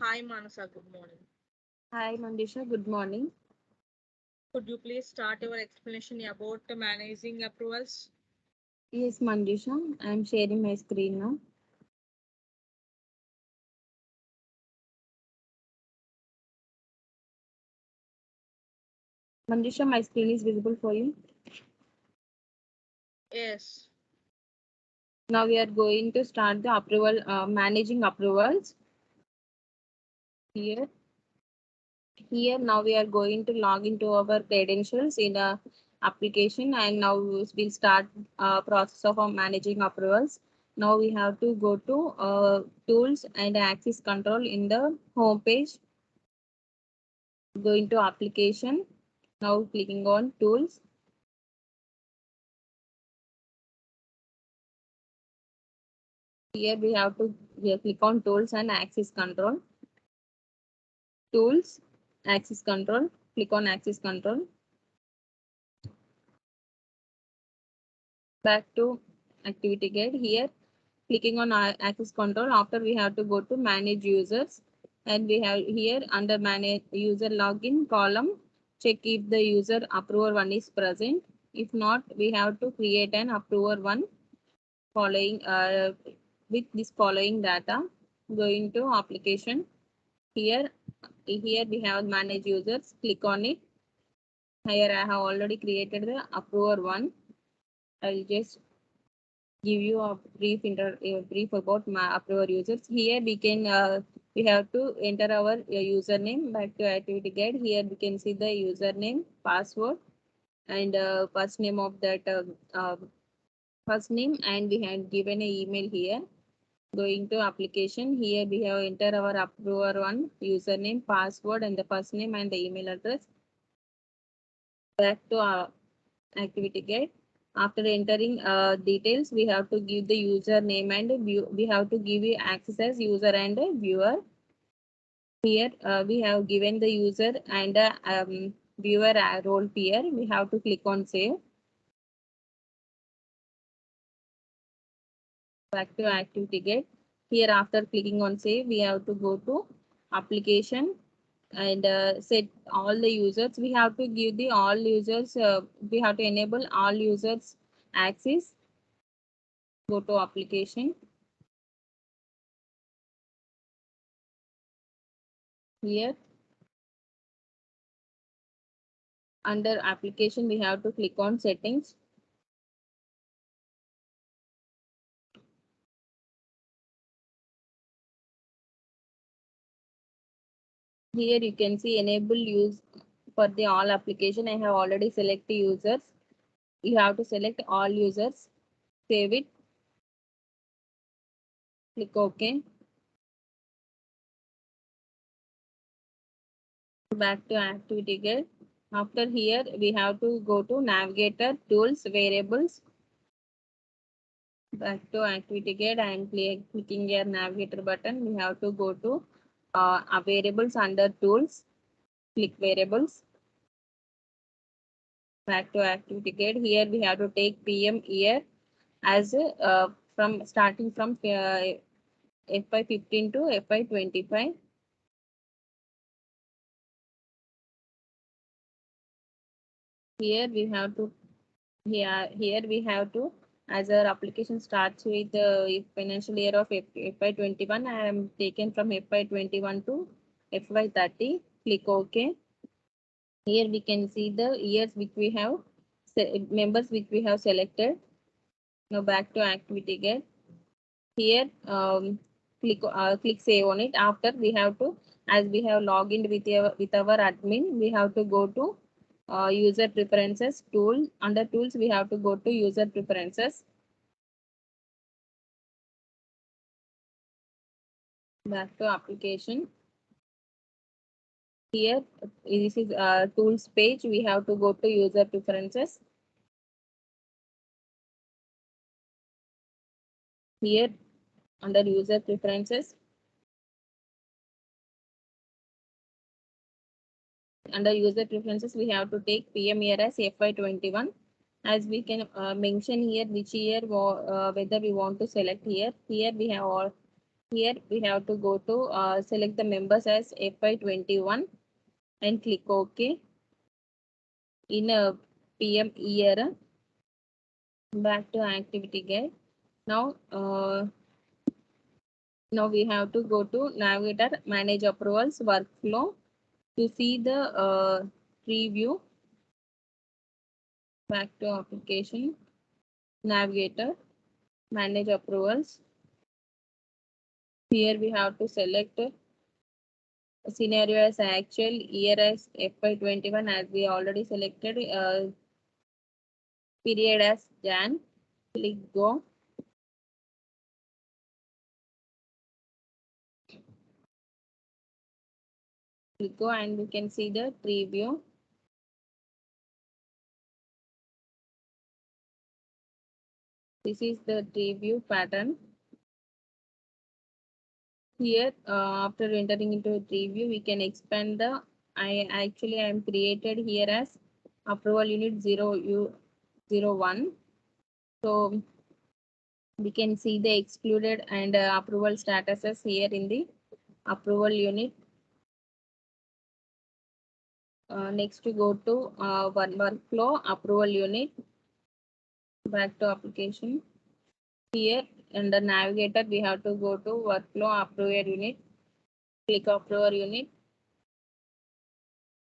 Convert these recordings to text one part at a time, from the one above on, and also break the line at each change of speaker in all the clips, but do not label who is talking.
Hi Manasa, good morning.
Hi, Mandisha. Good morning.
Could you please start your explanation about managing approvals?
Yes, Mandisha. I'm sharing my screen now. Mandisha, my screen is visible for you.
Yes.
Now we are going to start the managing approvals. Here, now we are going to log into our credentials in a application, and now we'll start process of managing approvals. Now we have to go to tools and access control in the home page. Go into application. Now clicking on tools. Here we click on tools and access control. Tools, access control. Click on access control. Back to activity guide. Here, clicking on access control. After we have to go to manage users, and we have here under manage user login column. Check if the user approver one is present. If not, we have to create an approver one following with this following data. Going to application. Here we have manage users. Click on it. Here I have already created the approver one. I'll just give you a brief about my approver users. Here we have to enter our username. Back to activity guide. Here we can see the username, password, and first name of that first name, and we have given an email here. Going to application, here we have enter our approver one username, password, and the first name and the email address. Back to our activity guide. After entering details, we have to give the user name and view. We have to give you access as user and viewer. Here we have given the user and viewer role here. We have to click on save. Back to activity guide. Here after clicking on save, we have to go to application and set all the users. We have to give the all users. We have to enable all users access. Go to application. Here under application, we have to click on settings. Here you can see enable use for the all application. I have already selected users. You have to select all users. Save it. Click OK. Back to activity guide. After here, we have to go to navigator, tools, variables. Back to activity guide and clicking here navigator button. We have to go to variables under tools. Click variables. Back to activity guide. Here we have to take PM year as from starting from FY15 to FY25. Here we have to here we have to, as our application starts with the financial year of FY21, I am taken from FY21 to FY30. Click OK. Here we can see the years which we have members which we have selected. Now back to activity guide. Here click save on it. After we have to, as we have logged in with our admin, we have to go to user preferences tool. Under tools, we have to go to user preferences. Back to application. Here, this is tools page. We have to go to user preferences. Here, under user preferences, we have to take PM year as FY21. As we can mention here which year whether we want to select here. Here we have all Here we have to go to select the members as FY21 and click OK. In a PM year, back to activity guide. Now, now we have to go to navigator, manage approvals, workflow to see the tree view. Back to application, navigator, manage approvals. Here we have to select scenario as actual, year as FY21 as we already selected, period as Jan. Click go. Click go and we can see the tree view. This is the tree view pattern. Here, after entering into a tree view, we can expand the, I am created here as approval unit 0U01. So we can see the excluded and approval statuses here in the approval unit. Next to go to one workflow approval unit. Back to application. Here in the navigator, we have to go to workflow approval unit. Click approval unit.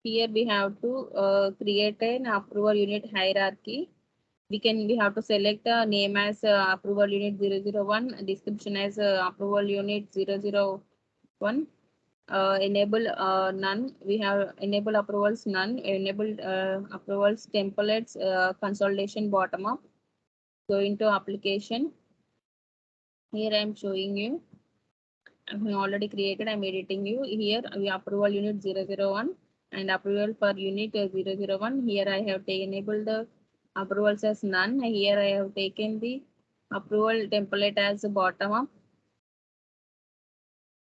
Here we have to create an approval unit hierarchy. We have to select a name as approval unit 001, description as approval unit 001. Enable none. We have enable approvals none. Enable approvals templates consolidation bottom up. Go into application. Here I am showing you. I have already created. I am editing you. Here we approval unit 001 and approval for unit 001. Here I have enabled the approvals as none. Here I have taken the approval template as bottom up.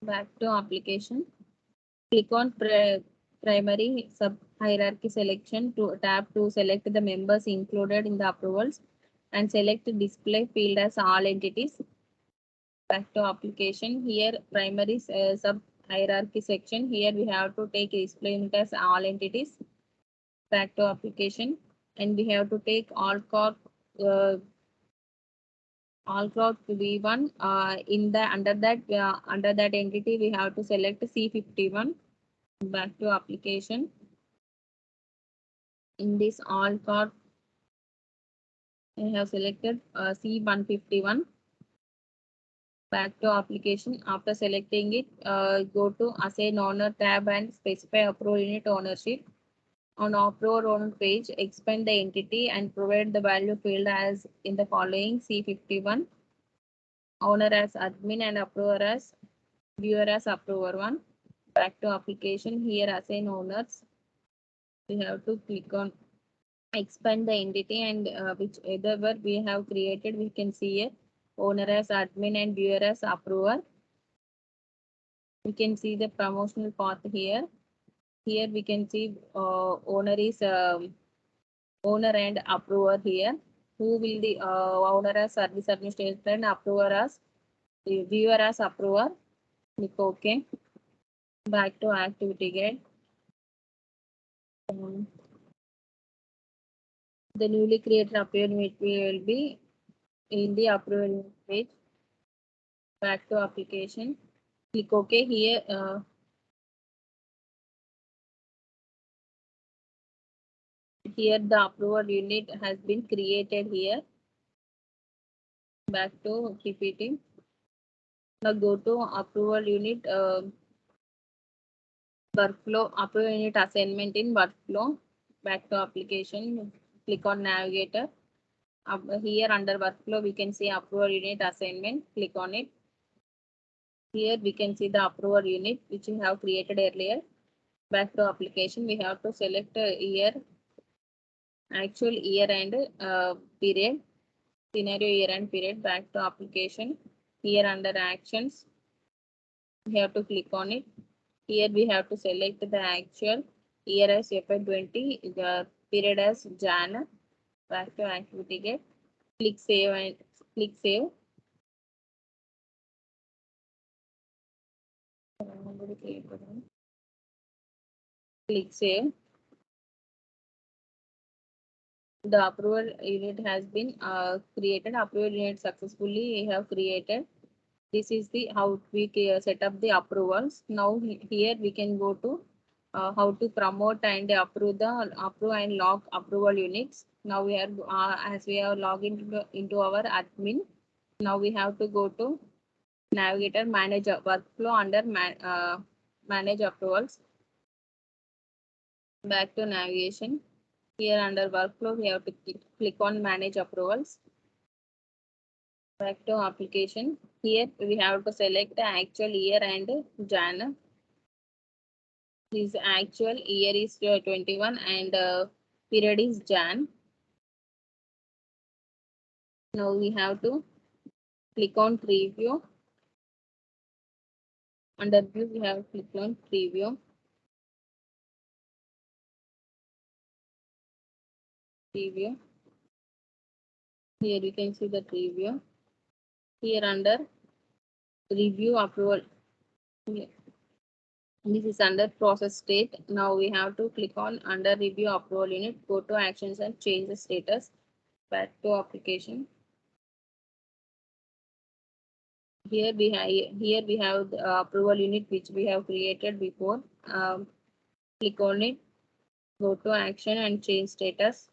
Back to application. Click on primary sub hierarchy selection to tab to select the members included in the approvals and select display field as all entities. Back to application. Here primary sub hierarchy section. Here we have to take display unit as all entities. Back to application and we have to take all crop V1 in the under that entity we have to select C51. Back to application. In this all crop I have selected C151. Back to application. After selecting it, go to assign owner tab and specify approval unit ownership. On approval owner page, expand the entity and provide the value field as in the following: C51, owner as admin and approver as viewer as approver 1. Back to application. Here assign owners. We have to click on expand the entity and whichever we have created, we can see a owner as admin and viewer as approver. We can see the promotional path here. Here we can see owner is owner and approver here. Who will the owner as service administrator and approver as the viewer as approver. Click OK. Back to activity guide. The newly created approval will be in the approval page. Back to application. Click OK here. Here the approval unit has been created here. Back to PPT. Now go to approval unit workflow, approval unit assignment in workflow. Back to application. Click on navigator. Here under workflow we can see approval unit assignment. Click on it. Here we can see the approval unit which we have created earlier. Back to application, we have to select year, actual year and period, scenario year and period. Back to application. Here under actions, we have to click on it. Here we have to select the actual year as FY20, the period as Jan. Back to activity get. Click save and click save. already created. Click save. The approval unit has been created. Approval unit successfully we have created. This is the how we set up the approvals. Now here we can go to how to promote and approve and log approval units. Now we are as we have logged into our admin. Now we have to go to navigator manage workflow under manage approvals. Back to navigation. Here under workflow we have to click on manage approvals. Back to application. Here we have to select the actual year and Jan. This actual year is 21 and period is Jan. Now we have to click on preview. Under view we have to click on preview. Preview. Here you can see the preview. Here under review approval. This is under process state. Now we have to click on under review approval unit, go to actions and change the status. Back to application. Here we have the approval unit which we have created before. Click on it, go to action and change status.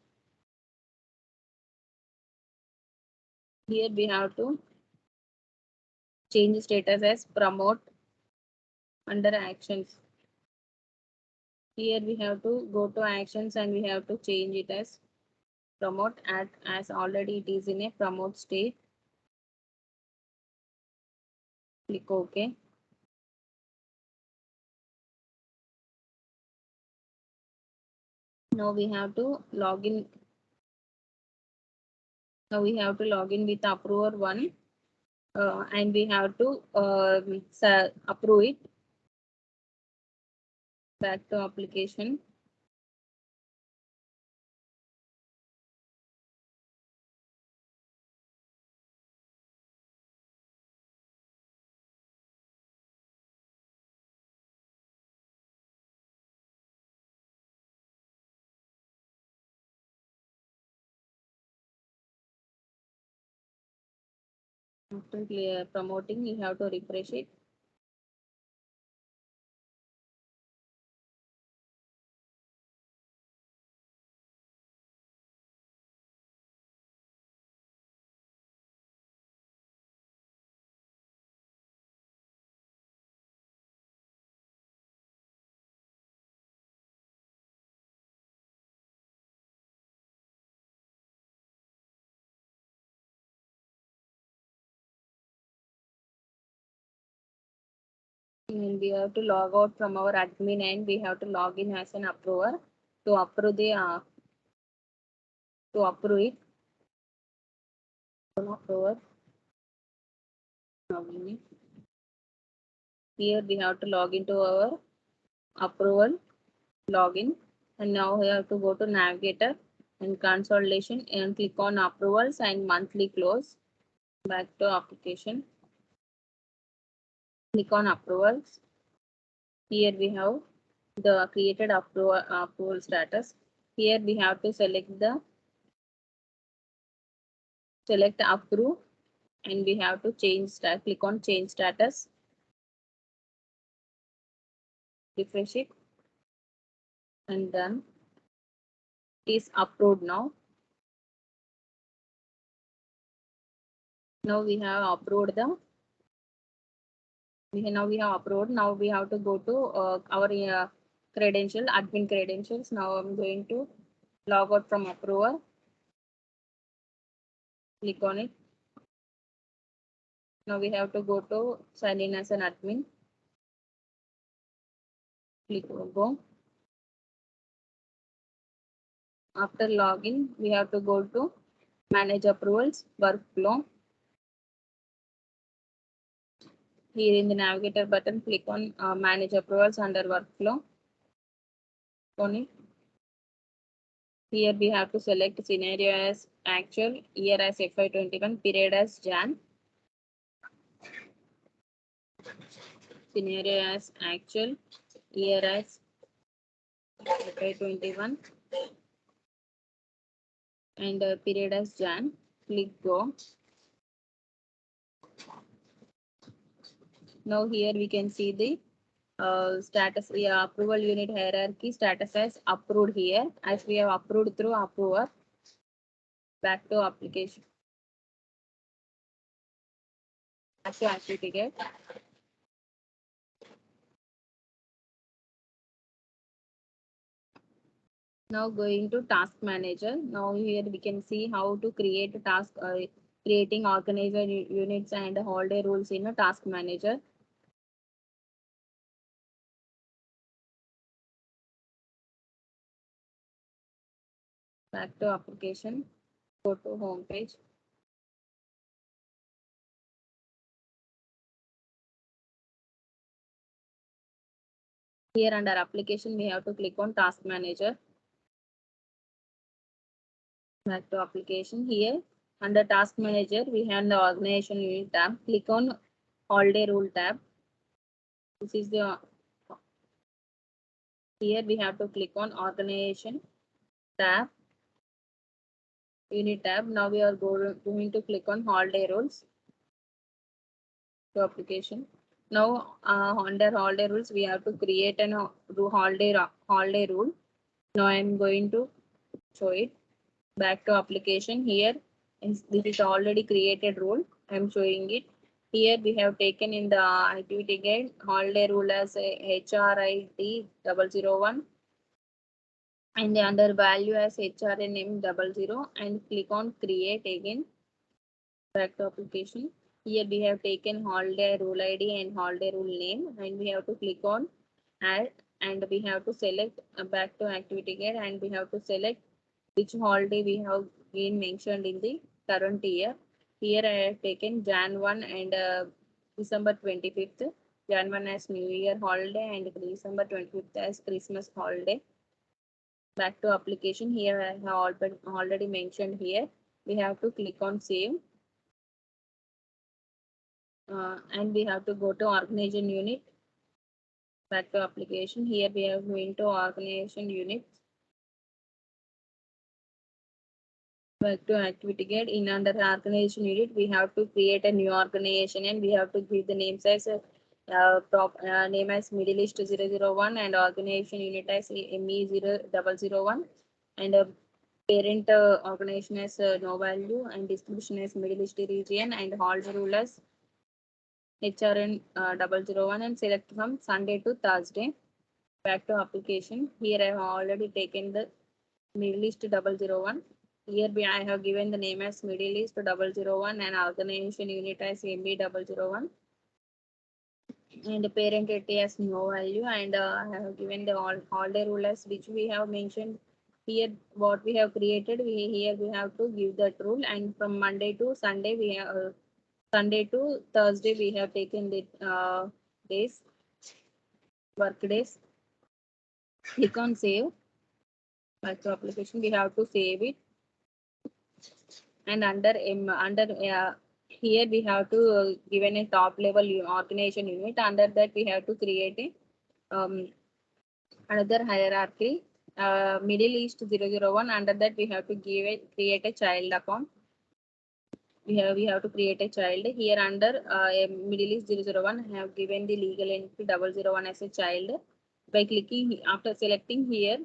Here we have to change status as promote under actions. Here we have to go to actions and we have to change it as promote as already it is in a promote state. Click OK. Now we have to log in. Now we have to log in with approver 1 and we have to approve it. Back to application. After promoting, you have to refresh it. And we have to log out from our admin and we have to log in as an approver to approve the to approve it. Approver. Here we have to log into our approval login, and now we have to go to navigator and consolidation and click on approvals and monthly close. Back to application. Click on approvals. Here we have the created approval status. Here we have to select approve and we have to click on change status. Refresh it and done. It is approved now. Now we have approved now we have approved. Now we have to go to our admin credentials. Now I'm going to log out from approver. Click on it. Now we have to go to sign in as an admin. Click go. After login, we have to go to manage approvals, workflow. Here in the navigator button, click on manage approvals under workflow. On it. Here we have to select scenario as actual, year as FY21, period as Jan. scenario as actual, year as FY21, and period as Jan. Click go. Now here we can see the status, approval unit hierarchy status as approved here, as we have approved through approver. Back to application. Back to activity get. Now going to task manager. Now here we can see how to create a task, creating organizer units and holiday rules in a task manager. Back to application. Go to home page. Here under application, we have to click on task manager. Back to application. Here under task manager, we have the organization unit tab. Click on holiday rule tab. This is the, here we have to click on organization tab, unit tab. Now we are going to click on holiday rules. To application. Now under holiday rules, we have to create an holiday rule. Now I am going to show it. Back to application. Here this is already created rule. I am showing it. Here we have taken in the activity guide holiday rule as a HRIT 001, and under value as HRNM 00, and click on create again. Back to application. Here we have taken holiday rule ID and holiday rule name, and we have to click on add, and we have to select back to activity guide, and we have to select which holiday we have been mentioned in the current year. Here I have taken Jan 1 and December 25th. Jan 1 as New Year holiday and December 25th as Christmas holiday. Back to application. Here I have already mentioned here. We have to click on save. And we have to go to organization unit. Back to application. Here we have going to organization unit. Back to activity guide. In under organization unit, we have to create a new organization, and we have to give the names as name as Middle East 001 and organization unit as ME 0001, and parent organization as no value, and distribution as Middle East region, and holiday rule as HRN 001, and select from Sunday to Thursday. Back to application. Here I have already taken the Middle East 001. Here I have given the name as Middle East 001 and organization unit as MB 001, and the parent entity as no value, and I have given the holiday rule as which we have mentioned here. What we have created, here we have to give that rule, and from Monday to Sunday we have Sunday to Thursday we have taken the days, work days. Click on save. Back to application, we have to save it, and under here we have to given a top level organization unit. Under that we have to create a another hierarchy, Middle East 001. Under that we have to create a child account. We have to create a child. Here under Middle East 001, I have given the legal entity 001 as a child. By clicking, after selecting here,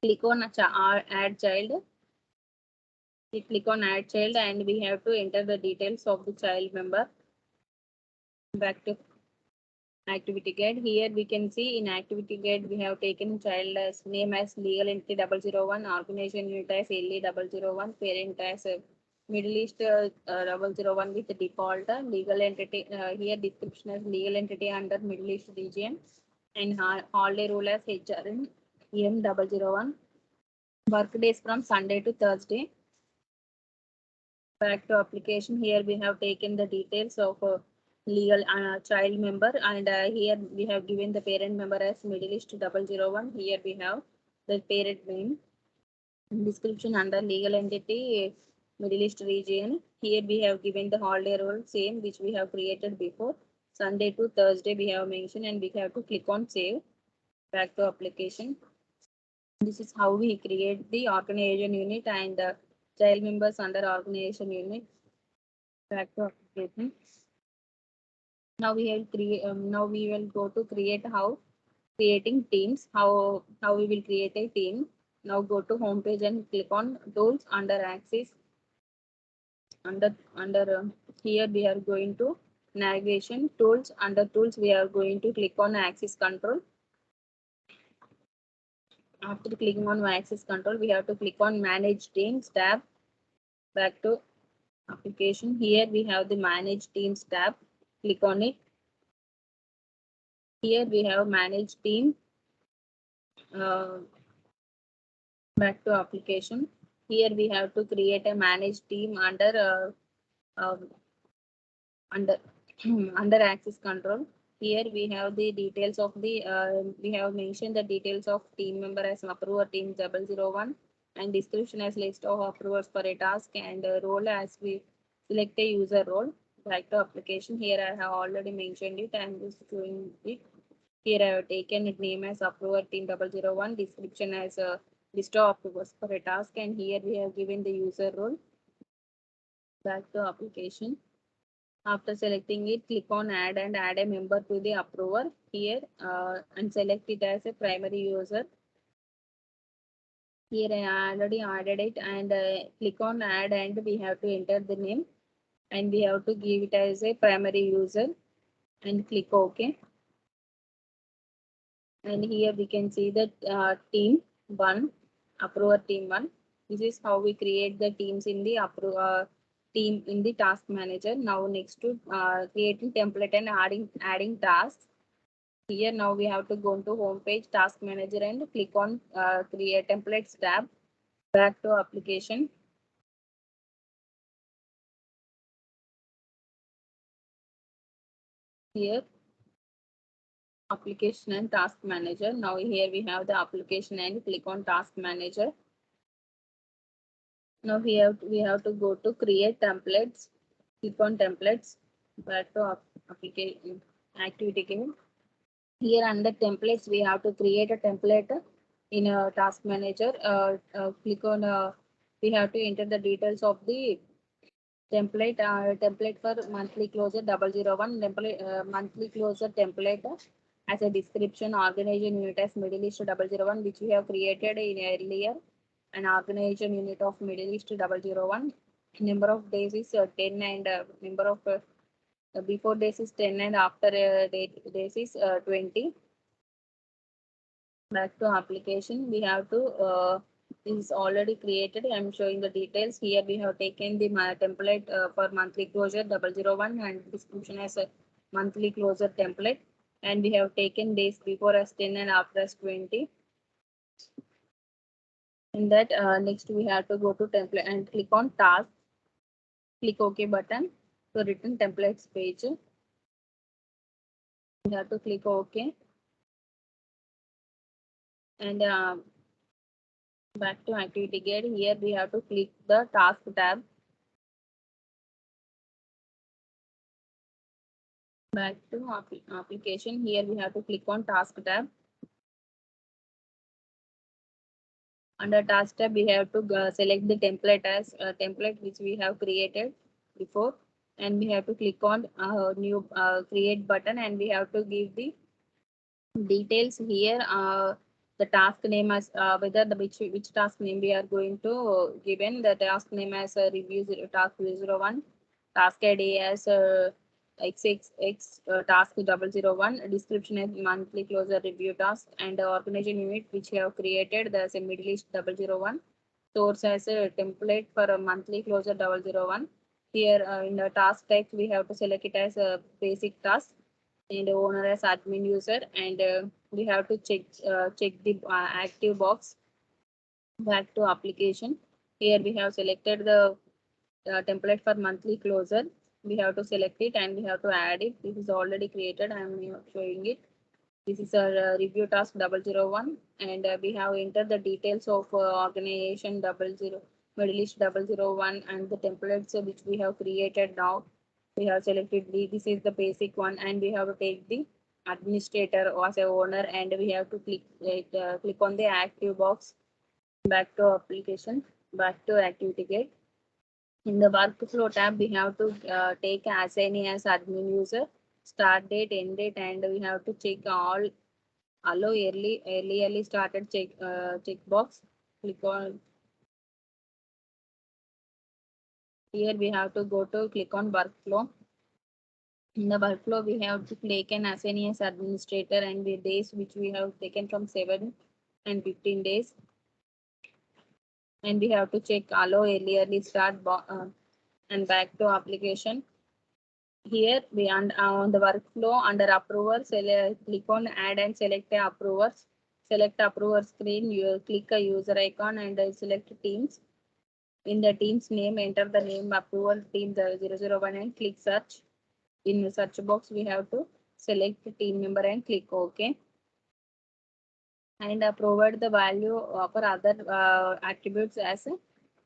click on add child. We click on add child, and we have to enter the details of the child member. Back to activity guide. Here we can see in activity guide we have taken child as name as legal entity 001, organization unit as LE 001, parent as Middle East 001 with the default legal entity. Here description as legal entity under Middle East region, and holiday rule as HRN EM 001. Work days from Sunday to Thursday. Back to application. Here we have taken the details of legal child member, and here we have given the parent member as Middle East 001. Here we have the parent name. Description under legal entity Middle East region. Here we have given the holiday rule same which we have created before. Sunday to Thursday we have mentioned, and we have to click on save. Back to application. This is how we create the organization unit and child members under organization unit. Back to application. Now we have create. Now we will go to create how creating teams. How we will create a team. Now go to home page and click on tools under access. Under here we are going to navigation tools. Under tools we are going to click on access control. After clicking on access control, we have to click on manage teams tab. Back to application. Here we have the manage teams tab. Click on it. Here we have manage team. Uh, Back to application. Here we have to create a manage team under under access control. Here we have the details of the we have mentioned the details of team member as approver team 001 and description as list of approvers for a task and role as we select a user role. Back to application. Here I have already mentioned it. I am just showing it. Here I have taken its name as approver team 001, description as a list of approvers for a task, and here we have given the user role. Back to application. After selecting it, click on add and add a member to the approver here and select it as a primary user. Here I already added it and click on add and we have to enter the name and we have to give it as a primary user and click OK. And here we can see that team 1, approver team 1. This is how we create the teams in the team in the task manager. Now next to creating template and adding tasks. Here now we have to go into home page task manager and click on create templates tab. Back to application. Here application and task manager. Now here we have the application and click on task manager. Now we have to go to create templates. Click on templates. Back to application activity game. Here under templates we have to create a template in a task manager. Click on we have to enter the details of the template for monthly closure 001 template monthly closure template as a description organization unit as Middle East 001 which we have created in earlier an organization unit of Middle East 001. Number of days is 10 and number of before days is 10 and after days is 20. Back to application, we have to is already created. I'm showing the details here. We have taken the template for monthly closure 001 and description as a monthly closure template, and we have taken days before as 10 and after as 20. In that next we have to go to template and click on task. Click OK button to return templates page. We have to click OK and back to activity guide. Here we have to click the task tab. Back to application. Here we have to click on task tab. Under task tab, we have to select the template as a template which we have created before, and we have to click on new create button, and we have to give the details here. The task name as whether the which task name we are going to given the task name as review task 001, task ID as XXX task 001, description as monthly closure review task, and the organization unit which we have created the Middle East 001, source as a template for a monthly closure 001. Here in the task text we have to select it as a basic task and owner as admin user, and we have to check the active box. Back to application. Here we have selected the template for monthly closure. We have to select it and we have to add it. This is already created. I am showing it. This is a review task 001, and we have entered the details of organization 00 Middle East 001 and the templates which we have created now. We have selected this is the basic one, and we have to take the administrator as a owner, and we have to click on the active box. Back to application, back to activity gate. In the workflow tab, we have to take assignee as admin user, start date, end date, and we have to check all allow early started check box. Click on here. We have to go to click on workflow. In the workflow, we have to click an assignee as administrator and the days which we have taken from 7 and 15 days. And we have to check allow early start and back to application. Here we on the workflow under approver, click on add and select the approvers. Select approver screen, you click a user icon and select teams. In the team's name, enter the name approval team 001 and click search. In the search box, we have to select the team member and click OK. And provide the value for other attributes as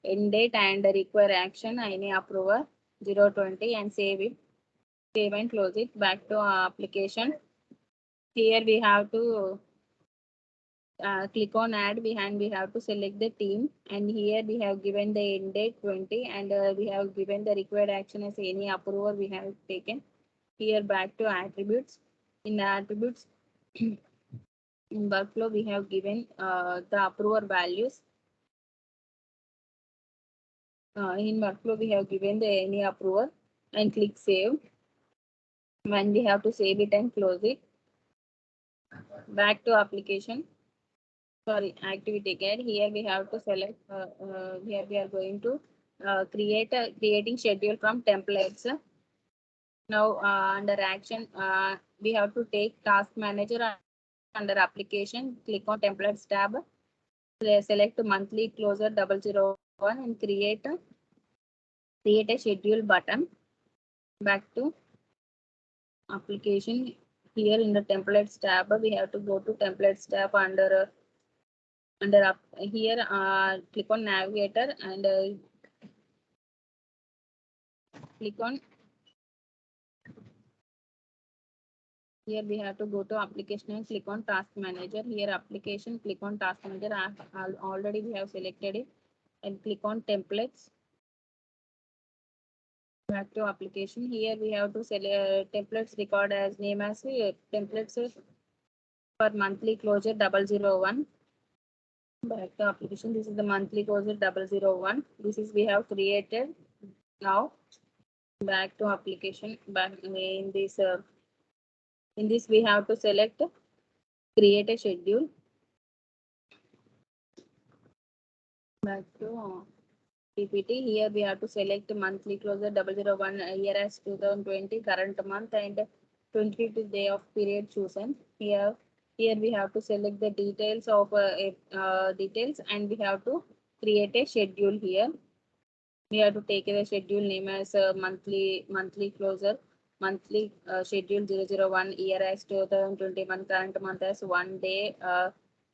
end date and require action, any approver 020 and save it. Save and close it. Back to application. Here we have to click on add behind. We have to select the team, and here we have given the end date 20 and we have given the required action as any approver we have taken. Here back to attributes. In the attributes in workflow we have given the approver values. In workflow we have given the any approver and click save. When we have to save it and close it. Back to application. Sorry, activity again. Here we have to select. Here we are going to creating schedule from templates. Now under action, we have to take task manager under application. Click on templates tab. Select monthly closer 001 and create a schedule button. Back to application. Here in the templates tab, we have to go to templates tab under up here. Click on navigator and click on here. We have to go to application and click on task manager. Here application, click on task manager. Already we have selected it and click on templates. Back to application. Here we have to select templates record as name as templates for monthly closure 001. Back to application. This is the monthly closure 001. This is we have created now. Back to application. Back in this we have to select create a schedule. Back to PPT. Here we have to select monthly closure 001 year as 2020 current month and 25th day of period chosen. Here we have to select the details of details and we have to create a schedule here. We have to take the schedule name as monthly closure, monthly schedule 001 year as 2021 current month as 1 day.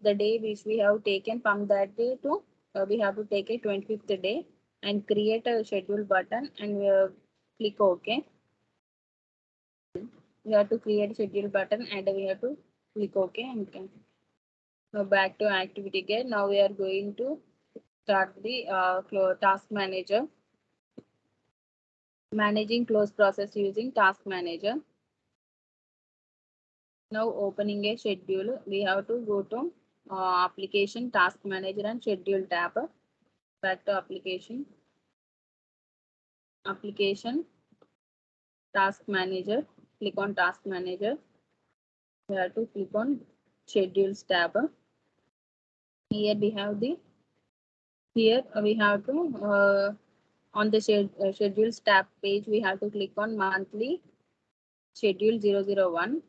The day which we have taken from that day to we have to take a 25th day and create a schedule button and click OK. We have to create schedule button and we have to click OK and we can go back to activity again. Now we are going to start the task manager. Managing close process using task manager. Now opening a schedule, we have to go to application, task manager and schedule tab. Back to application, task manager. Click on task manager. We have to click on schedules tab. Here we have on the schedules tab page, we have to click on monthly schedule 001.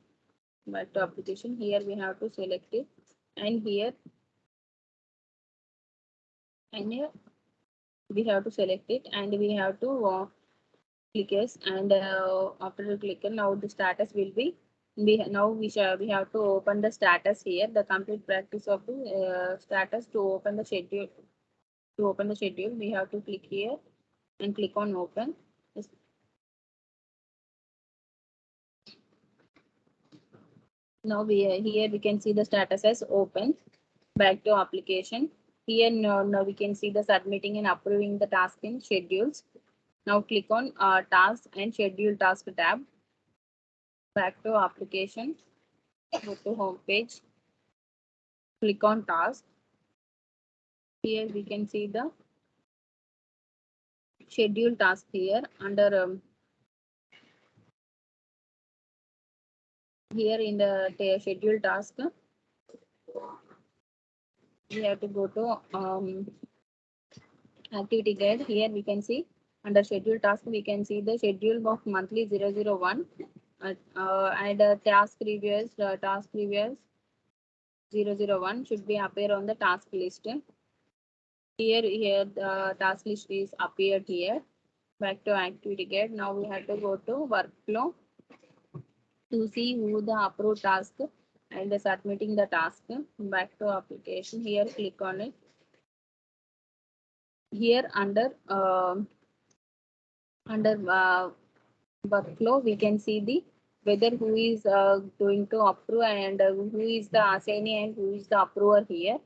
Back to application. Here we have to select it and here we have to select it and we have to click yes, and after you click now the status will be we have to open the status here, the complete practice of the status. To open the schedule we have to click here and click on open. Now here we can see the status as open. Back to application. Here now we can see the submitting and approving the task in schedules. Now click on task and schedule task tab. Back to application. Go to home page. Click on task. Here we can see the schedule task here under here in the schedule task. We have to go to activity guide. Here we can see under schedule task we can see the schedule of monthly 001 and task reviews 001 should be appear on the task list. Here the task list is appeared here. Back to activity guide. Now we have to go to workflow to see who the approve task and the submitting the task. Back to application. Here click on it. Here under workflow we can see the whether who is going to approve and who is the assignee and who is the approver here.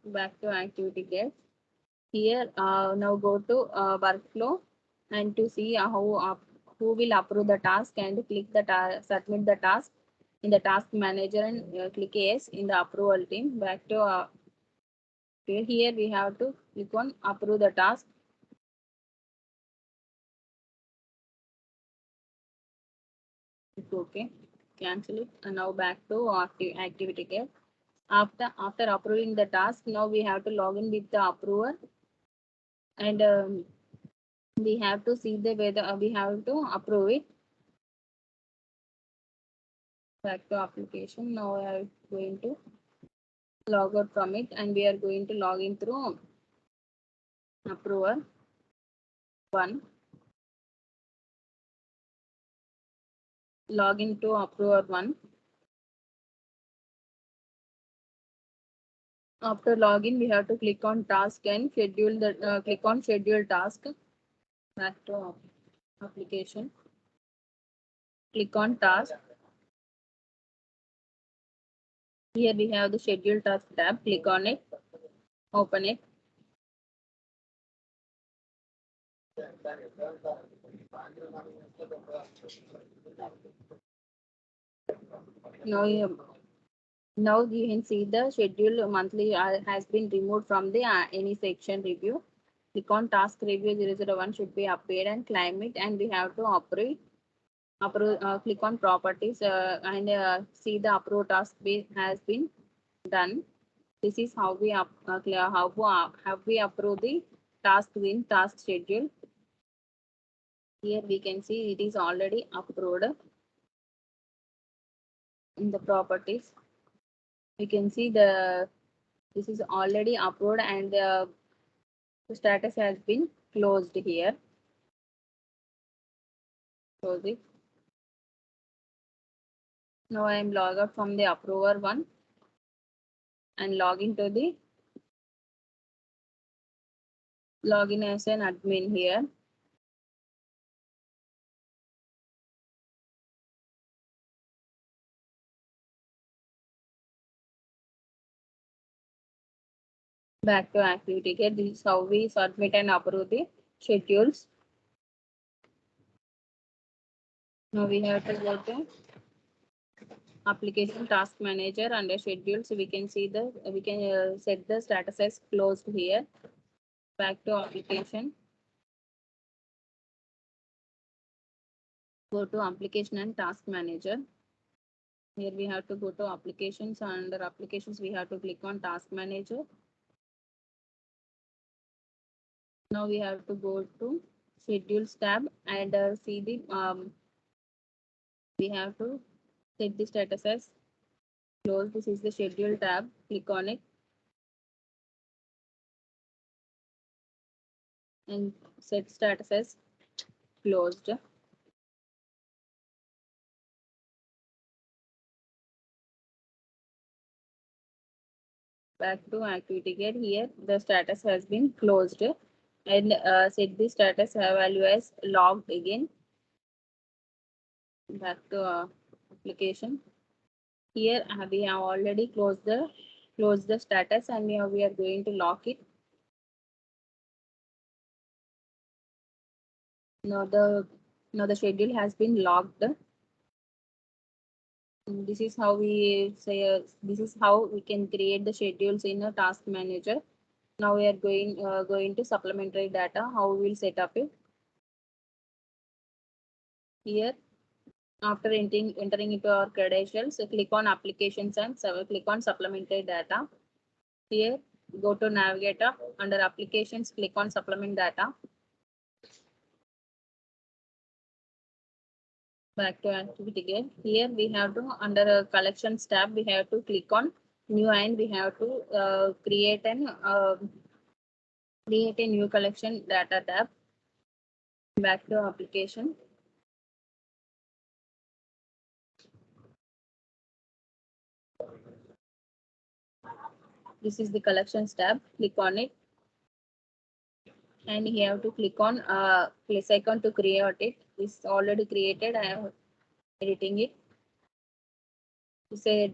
Back to activity guide. Here now go to workflow and to see who will approve the task and click the submit the task in the task manager and click yes in the approval team. Back to here we have to click on approve the task. Okay, cancel it and now back to activity guide. After approving the task, now we have to log in with the approver and we have to see the whether we have to approve it. Back to application. Now we are going to log out from it and we are going to log in through approver 1. Log into approver 1. After login, we have to click on task and schedule the click on schedule task. Back to application. Click on task. Here we have the schedule task tab. Click on it. Open it. Now you can see the schedule monthly has been removed from the any section review. Click on task review 001 should be appeared and claim it and we have to click on properties and see the approve task has been done. This is how we have we approve the task in task schedule. Here we can see it is already approved in the properties. We can see this is already approved and the status has been closed here. Close it. Now I am log out from the approver 1 and log into the login as an admin here. Back to activity here. This is how we submit and approve the schedules. Now we have to go to application task manager under schedules. We can see we can set the status as closed here. Back to application. Go to application and task manager. Here we have to go to applications. Under applications, we have to click on task manager. Now we have to go to schedules tab and see the we have to set the status as closed. This is the schedule tab. Click on it and set status as closed. Back to activity guide. Here the status has been closed and set the status value as logged again. Back to application. Here we have already closed the status, and we are going to lock it. Now the schedule has been locked. This is how we say this is how we can create the schedules in a task manager. Now we are going to supplementary data. How we will set up it here. After entering into our credentials, click on applications and click on supplementary data. Here, go to navigator. Under applications, click on supplement data. Back to activity again. Here we have to, under a collections tab, we have to click on new, and we have to create a new collection data tab. Back to application. This is the collections tab. Click on it, and you have to click on plus icon to create it. It's already created. I am editing it. Say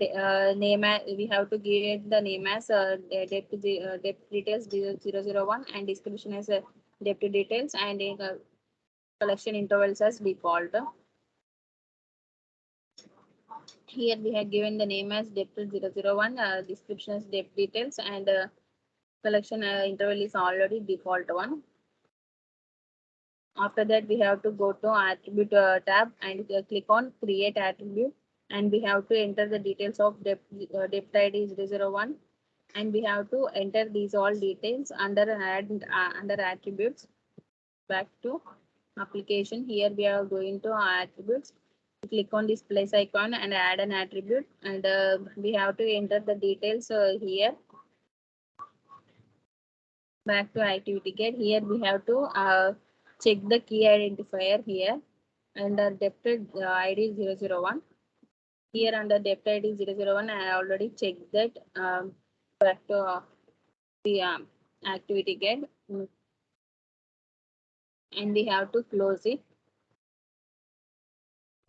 name as, we have to give it the name as depth details 001, and description as depth details, and collection intervals as default. Here we have given the name as depth 001, description as depth details, and collection interval is already default one. After that, we have to go to attribute tab and click on create attribute, and we have to enter the details of depth ID 001, and we have to enter these all details under under attributes. Back to application. Here we are going to attributes. Click on this plus icon and add an attribute, and we have to enter the details here. Back to activity get. Here we have to check the key identifier here under depth ID 001. Here under depth ID 001, I already checked that. Back to the activity get, and we have to close it.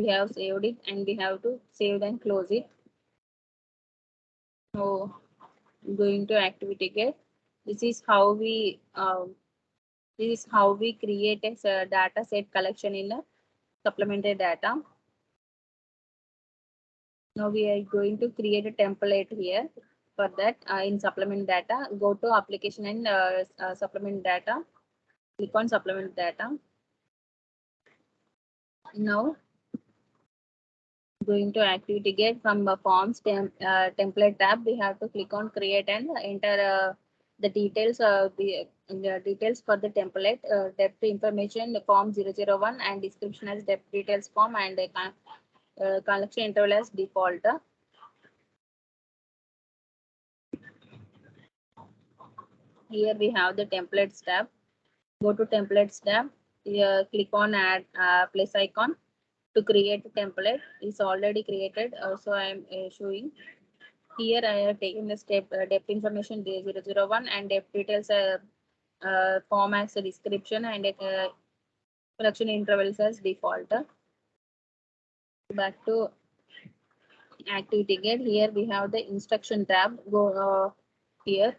We have saved it, and we have to save and close it. So going to activity get. This is how we create a data set collection in a supplementary data. Now we are going to create a template here. For that, in supplement data, go to application and supplement data. Click on supplement data. Now going to activity get, from the forms template tab, we have to click on create and enter the details the details for the template, depth information, the form 001, and description as depth details form, and collection interval as default. Here we have the templates tab. Go to templates tab. Here, click on add plus icon to create a template. It's already created. So I am showing. Here I have taken the step depth information 001, and depth details form as a description, and collection intervals as default. Back to activity get. Here we have the instruction tab. Go here.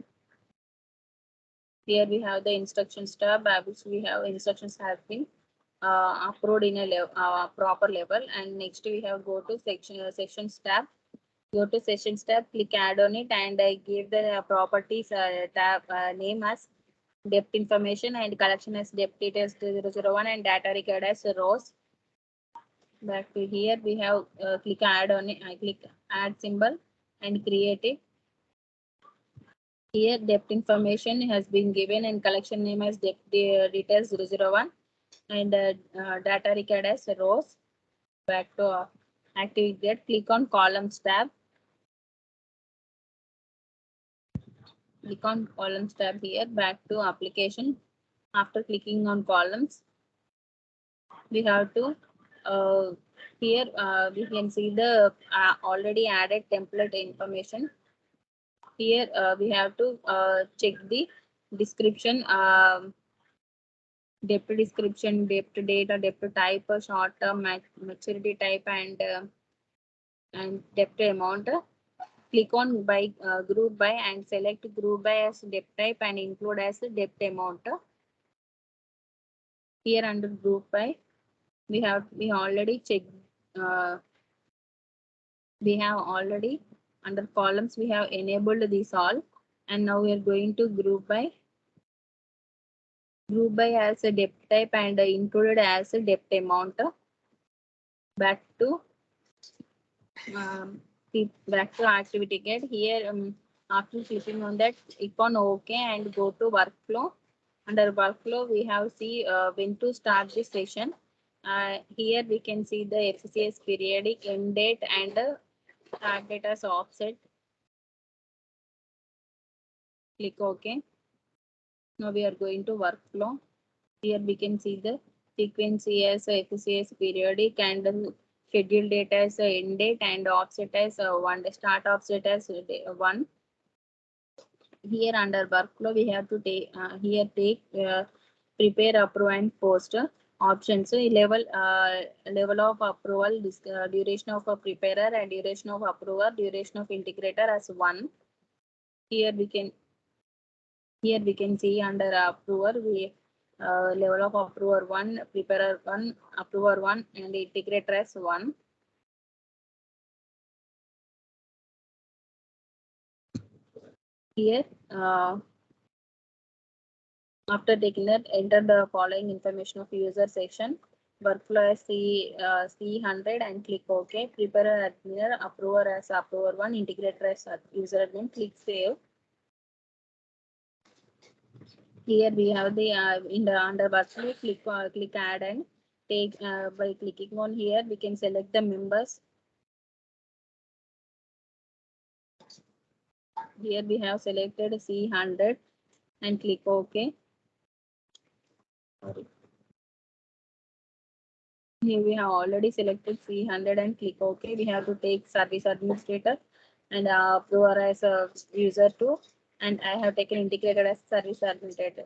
Here we have the instructions tab, which we have instructions have been approved in a proper level. And next we have go to sections tab. Go to sessions tab, click add on it, and give the properties tab name as depth information, and collection as depth details 001, and data record as rows. Back to here, we have click add on it. I click add symbol and create it. Here depth information has been given, and collection name as depth details 001, and data record as rows. Back to activity get, click on columns tab. Click on columns tab here. Back to application. After clicking on columns, we have to here we can see the already added template information. Here we have to check the description, depth description, depth data, depth type, short term, maturity type, and and debt amount. Click on by group by and select group by as debt type and include as debt amount. Here under group by we already checked uh, we have already under columns we have enabled this all, and now we are going to group by as a debt type and included as a debt amount. Back to um, back to activity get here. After clicking on that, click on OK and go to workflow. Under workflow, we have see when to start this session. Here we can see the FCCS periodic end date and start date as offset. Click OK. Now we are going to workflow. Here we can see the frequency as FCCS periodic and schedule date as end date and offset as one start offset as one. Here under workflow we have to take take prepare, approve and post options. So level of approval, duration of a preparer and duration of approver, duration of integrator as one. Here we can see under approver we level of approver one, preparer one, approver one and integrator as one. Here after taking that, enter the following information of user section. Workflow as C100 and click OK. Preparer admin, approver as approver 1, integrator as user admin. Click save. Here we have the in the under workflow, click add and take by clicking on here we can select the members. Here we have selected C100 and click OK. Sorry. Here we have already selected C100 and click OK. We have to take service administrator and approver as a user too. And I have taken integrated as service administrator.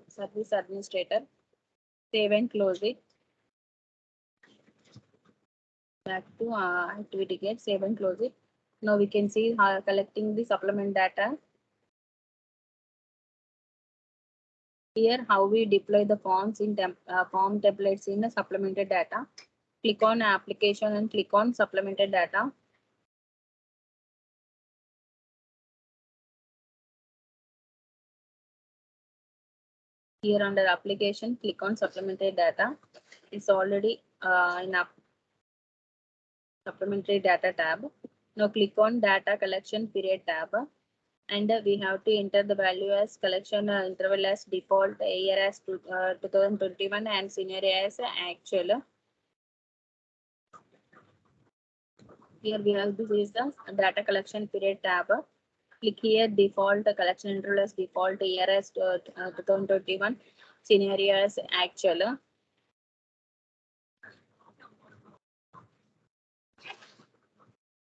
Save and close it. Back to activity get, save and close it. Now we can see how collecting the supplement data. Here how we deploy the forms in form templates in the supplemented data. Click on application and click on supplemented data. Here under application, click on supplementary data. It's already in supplementary data tab. Now click on data collection period tab. And we have to enter the value as collection interval as default, year as 2021 and scenario as actual. Here we have this is the data collection period tab. Click here default collection interval as default, year as 2021, scenario as actual.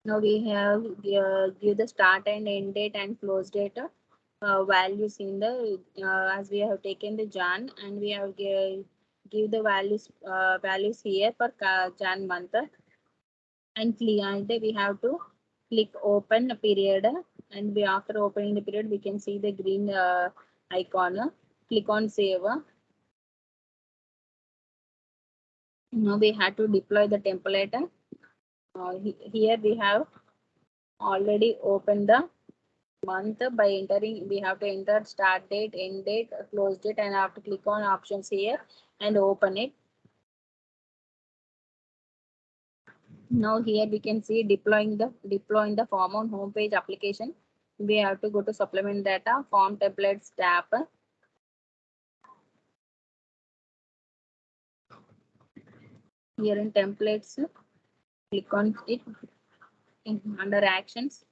Now we have give the start and end date and close date values in the as we have taken the Jan and we have give the values here for Jan month, and we have to click open period, and we after opening the period we can see the green icon. Click on save. Now we have to deploy the template. Here we have already opened the month by entering. We have to enter start date, end date, close date, and I have to click on options here and open it. Now here we can see deploying the form on home page application. We have to go to supplement data, form templates tab. Here in templates, click on it. Under actions,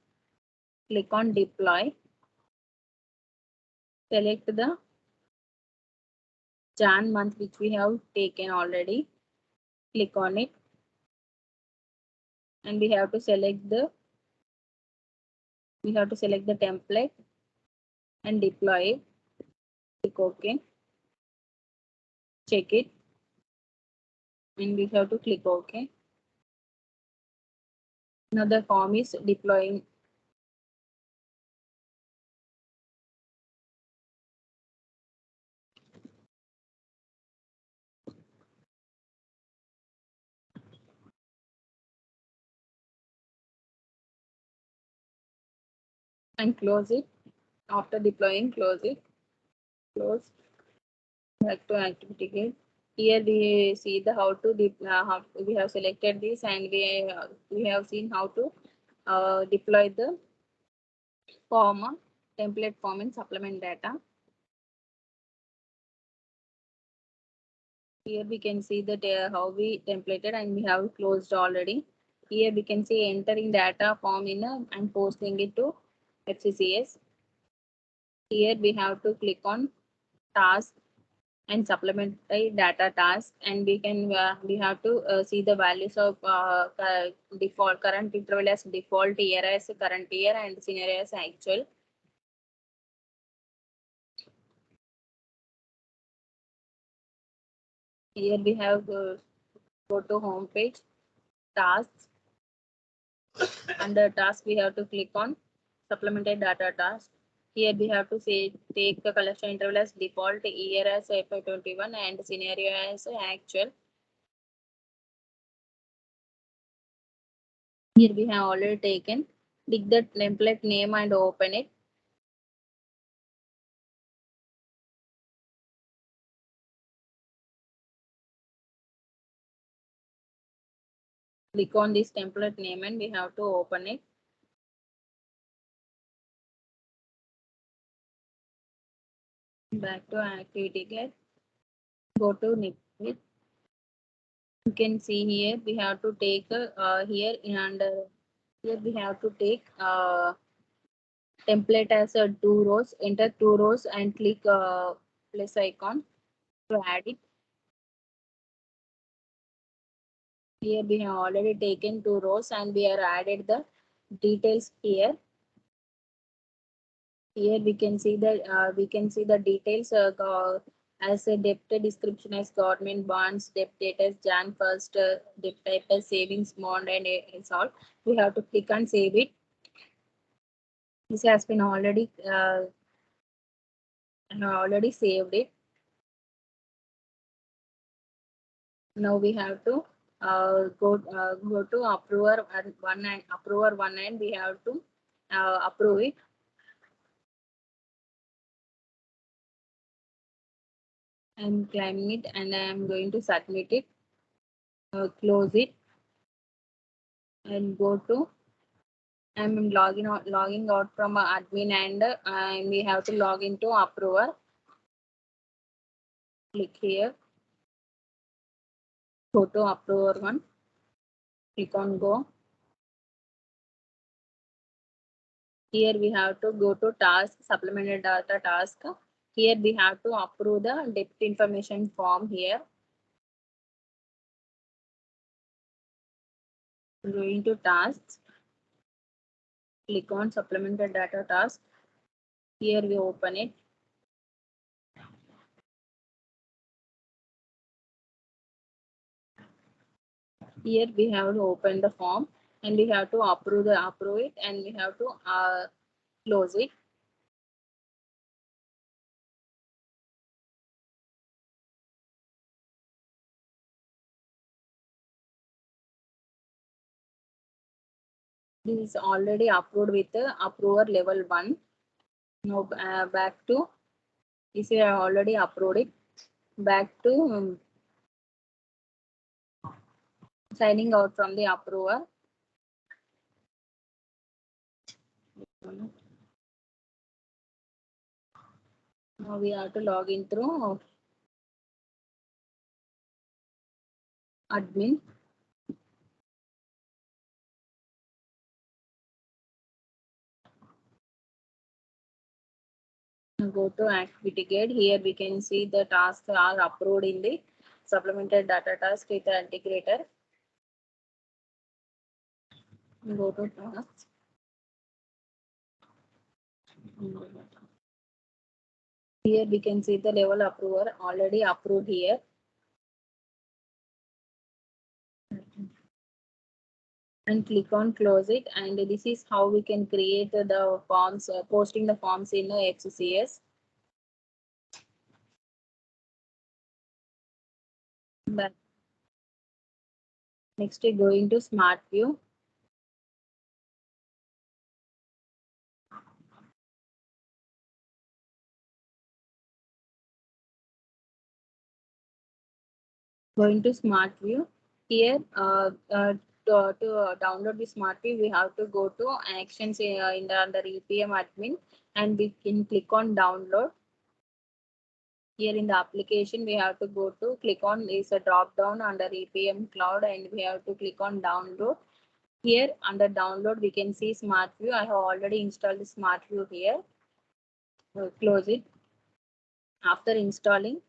click on deploy. Select the Jan month which we have taken already. Click on it. And we have to select the template and deploy it. Click OK. Check it. And we have to click OK. Another form is deploying. And close it. After deploying, close it. Close. Back to activity gate. Here we see the how to how we have selected this, and we have seen how to deploy the form, template form in supplement data. Here we can see that how we templated and we have closed already. Here we can see entering data form in and posting it to FCCS. Here we have to click on task and supplementary data task, and we have to see the values of default current interval as default, year as current year, and scenario as actual. Here we have go to home page, tasks. Under task we have to click on supplemented data task. Here we have to say take the collection interval as default, year as FY21, and scenario as actual. Here we have already taken. Pick the template name and open it. Click on this template name and we have to open it. Back to activity get. Go to Nipit. You can see here we have to take here and here we have to take template as a 2 rows. Enter 2 rows and click plus icon to add it. Here we have already taken 2 rows and we have added the details here. Here we can see the details as a debt description as government bonds, debt date as Jan 1st, debt type as savings bond, and it's all. We have to click and save it. This has been already saved it. Now we have to go to approver one and we have to approve it. I'm claiming it and I am going to submit it. Close it and go to. I'm logging out from admin and we have to log into approver. Click here. Go to approver one. Click on go. Here we have to go to task, supplemented data task. Here we have to approve the debt information form here. Going to tasks. Click on supplemented data task. Here we open it. Here we have to open the form and we have to approve it and we have to close it. This is already approved with the approver level 1. Now back to this is already approved it. Back to signing out from the approver. Now we have to log in through admin. Now go to activity gate. Here we can see the tasks are approved in the supplemented data task with the integrator. Go to tasks. Here we can see the level approver already approved here. and click on close it. And this is how we can create the forms, posting the forms in FCCS. But next we go into Smart View. Going to Smart View. Here, to download the Smart View, we have to go to Actions in the under EPM admin, and we can click on Download. Here in the application, we have to go to click on is a drop down under EPM Cloud, and we have to click on Download. Here under Download, we can see Smart View. I have already installed the Smart View here. Close it. After installing,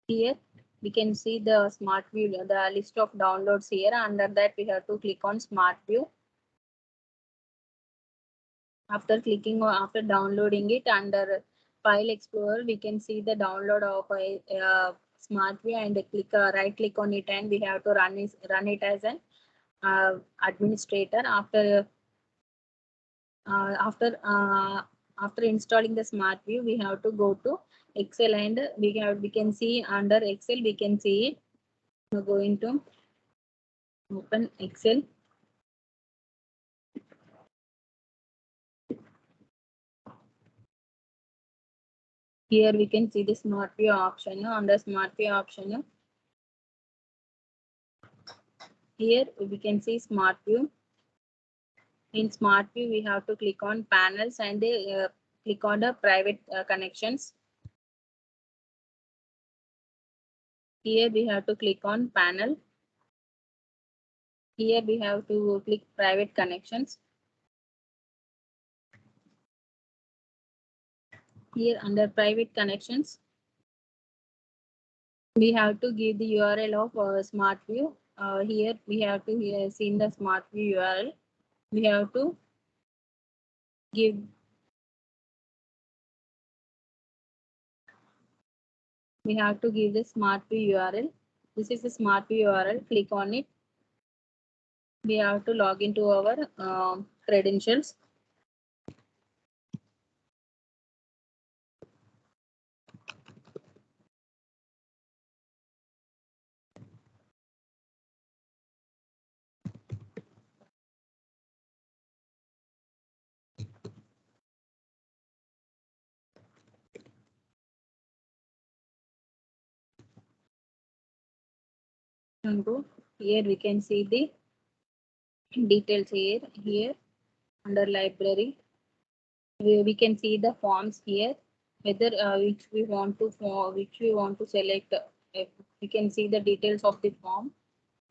here we can see the Smart View, the list of downloads here. Under that, we have to click on Smart View. After clicking or after downloading it, under File Explorer, we can see the download of a Smart View, and click right click on it, and we have to run it as an administrator. After installing the Smart View, we have to go to Excel, and we can see under Excel, we can see it. We're going to open Excel. Here we can see the Smart View option. Under Smart View option, here we can see Smart View. In Smart View, we have to click on panels, and click on the private connections. Here we have to click on panel. Here we have to click private connections. Here under private connections, we have to give the URL of Smart View. Here we have to see in the Smart View URL. We have to give the Smart View URL. This is the Smart View URL. Click on it. We have to log into our credentials. And go here. We can see the details here. Here under library, we can see the forms here. Whether which we want to select. We can see the details of the form.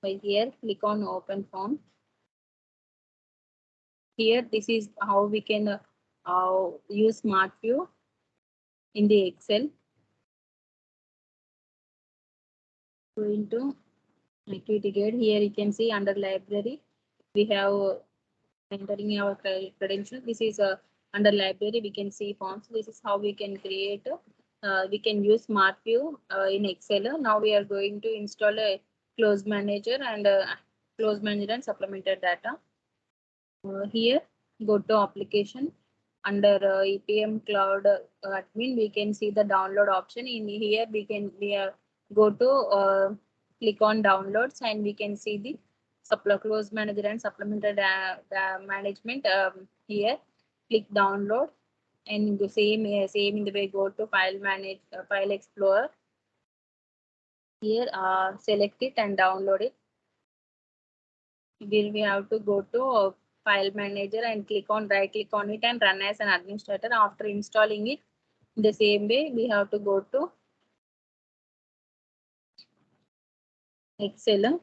By here, click on Open Form. Here, this is how we can use Smart View in the Excel. Go into Activity Guide. Here you can see under Library, we have entering our credentials. This is under Library, we can see forms. This is how we can create. We can use Smart View in Excel. Now we are going to install a Close Manager and supplemented data. Here, go to Application. Under EPM Cloud Admin, we can see the download option. In here, we go to click on Downloads, and we can see the Close Manager and supplemented management. Here, click Download, and the same in the way, go to File Explorer. Here, select it and download it. We have to go to File Manager and right click on it and run as an administrator. After installing it, the same way we have to go to Excel.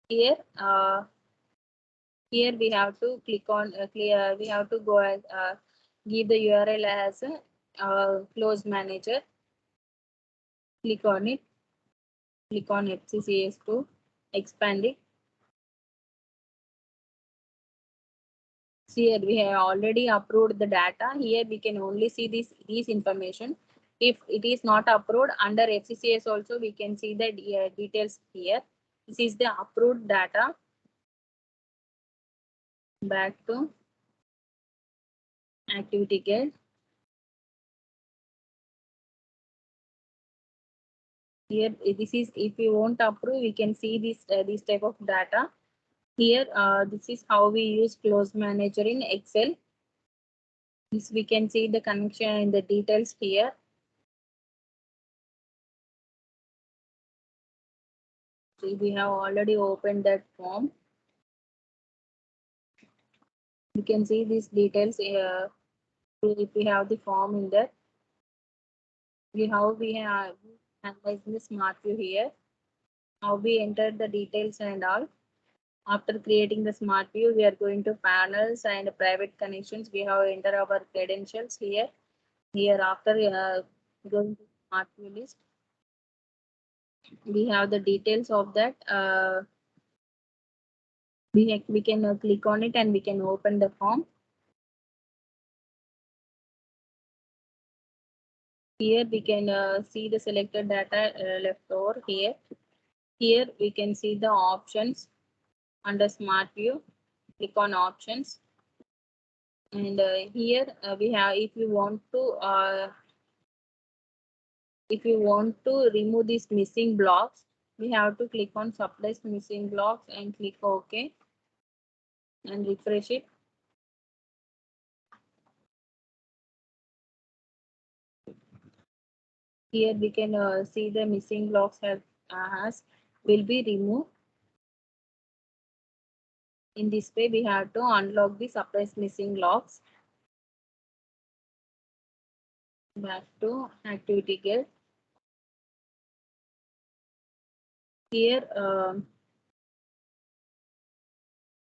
Here, here we have to click on we have to go as give the URL as Close Manager. Click on it. Click on FCCS to expand it. Here we have already approved the data. Here we can only see these information. If it is not approved under FCCS also, we can see the details here. This is the approved data. Back to activity get. Here, this is if we won't approve, we can see this type of data. Here, this is how we use close manager in Excel. This we can see the connection and the details here. So we have already opened that form. You can see these details here. If we have the form in there, we have analyzed the smart view here. How we enter the details and all. After creating the smart view, we are going to panels and private connections. We have enter our credentials here. Here after going to smart view list, we have the details of that. We can click on it and we can open the form. Here we can see the selected data left over here. Here we can see the options under smart view. Click on options. And here we have, if you want to remove these missing blocks, we have to click on suppress missing blocks and click OK and refresh it. Here we can see the missing blocks will be removed. In this way, we have to unlock the suppress missing blocks. Back to activity get. Here,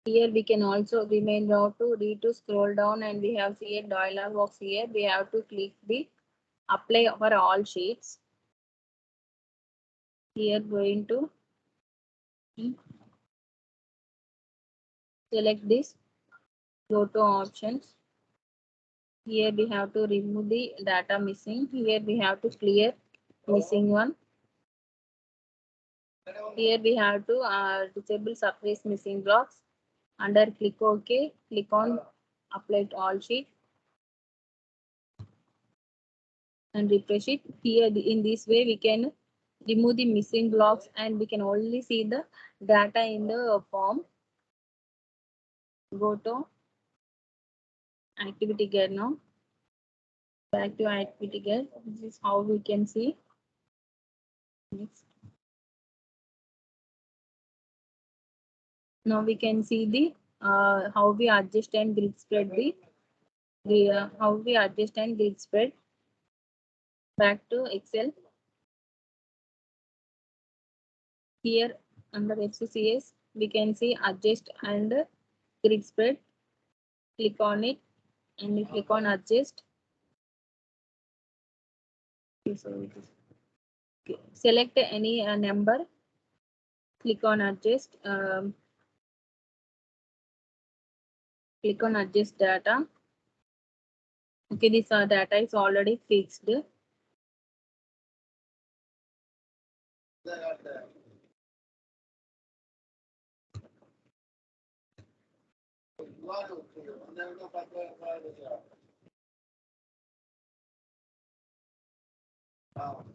here we can also, we may know to need to scroll down and we have see a dialog box here. We have to click the apply for all sheets. Here going to select this, go to options. Here we have to remove the data missing. Here we have to clear missing one. Here we have to disable suppress missing blocks. Under click OK, click on apply to all sheet and refresh it. Here in this way we can remove the missing blocks and we can only see the data in the form. Go to activity get now. Back to activity get. This is how we can see. Next. Now we can see the how we adjust and grid spread how we adjust and grid spread. Back to Excel. Here under FCCS, we can see adjust and grid spread. Click on it and we click on adjust. Okay. Select any number. Click on adjust. Click on adjust data. Okay, this data is already fixed.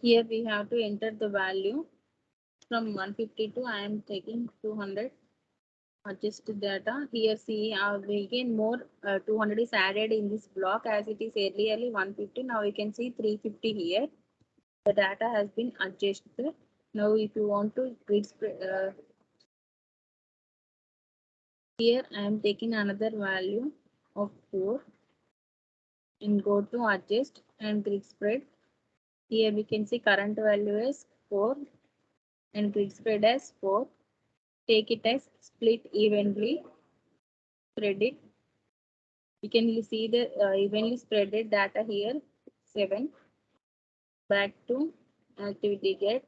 Here we have to enter the value from 150 to I am taking 200. Adjust data. Here see again more 200 is added in this block as it is earlier 150. Now we can see 350 here. The data has been adjusted. Now if you want to grid spread, here I am taking another value of 4 and go to adjust and grid spread. Here we can see current value is 4 and grid spread as 4. Take it as split evenly. Spread it. We can see the evenly spreaded data here 7. Back to activity get.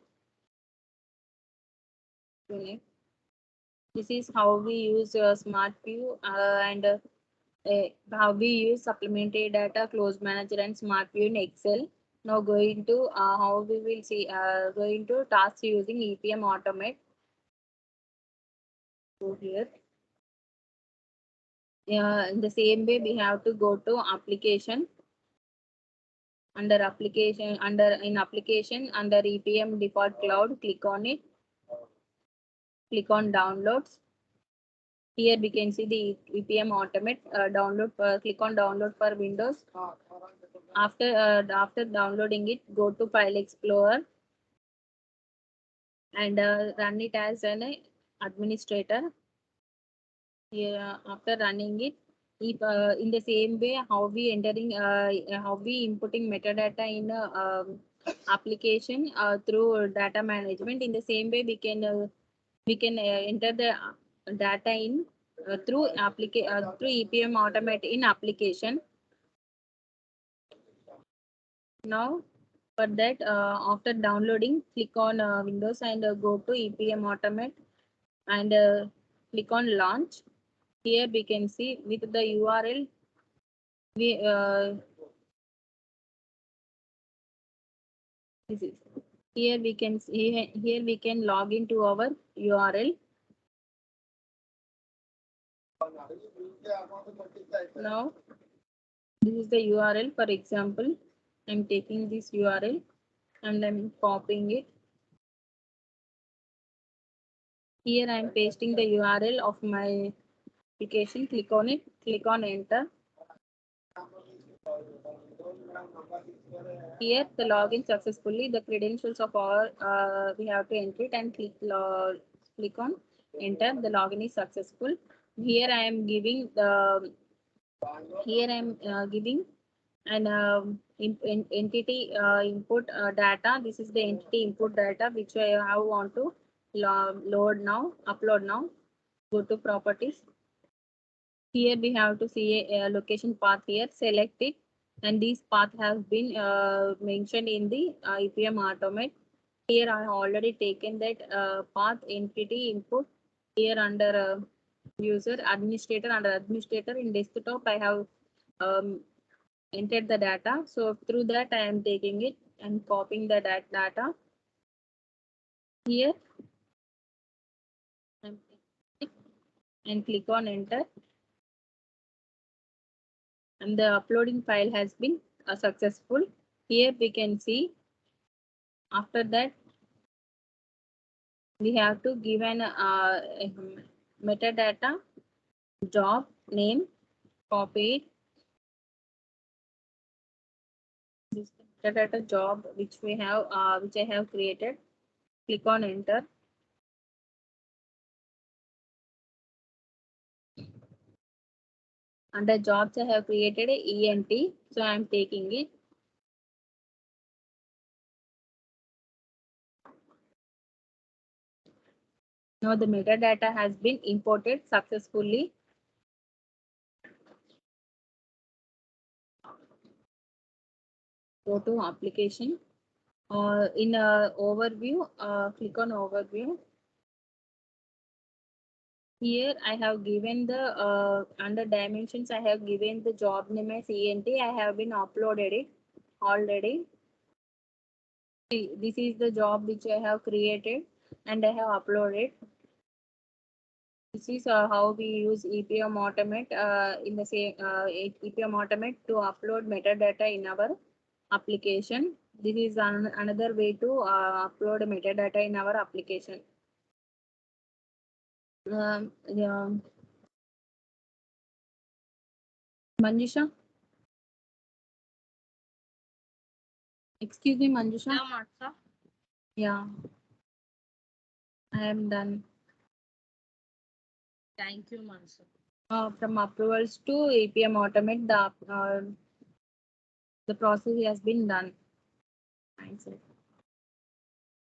This is how we use smart view and how we use supplementary data, close manager and smart view in Excel. Now going to how we will see going to tasks using EPM automate. go here. In the same way, we have to go to application. Under application, under EPM default cloud, click on it. Click on downloads. Here we can see the EPM automate download. Click on download for Windows. After downloading it, go to File Explorer and run it as an administrator. Here, after running it, if in the same way how we inputting metadata in application through data management. In the same way, we can enter the data in through EPM automate in application. Now, for that, after downloading, click on Windows and go to EPM automate and click on launch. Here we can see with the URL we this is here we can see here we can log into our URL. Now this is the URL. For example, I'm taking this URL and I'm copying it. Here I'm pasting the URL of my application. Click on it. Click on enter. Here the login successfully. The credentials of our we have to enter it and click on enter. The login is successful. Here I am giving the giving an entity input data. This is the entity input data which I want to load now, upload now. Go to properties. Here we have to see a location path here. Select it, and this path has been mentioned in the EPM automate. Here I have already taken that path entity input. Here under user administrator, under administrator in desktop I have entered the data. So through that I am taking it and copying the data. Here and click on enter. And the uploading file has been successful. Here we can see after that we have to give an metadata job name, copy it. This metadata job which we have which I have created. Click on enter. Under jobs I have created a ENT, so I am taking it. Now the metadata has been imported successfully. Go to application. In overview, click on overview. Here I have given the under dimensions I have given the job name as ENT. I have been uploaded it already. This is the job which I have created and I have uploaded. This is how we use EPM automate in the same EPM automate to upload metadata in our application. This is another way to upload metadata in our application. Yeah. Manjusha? Excuse me, Manjusha?
Yeah, Manasa.
Yeah, I am done.
Thank you, Manasa.
From approvals to APM automate, the process has been done. Thanks.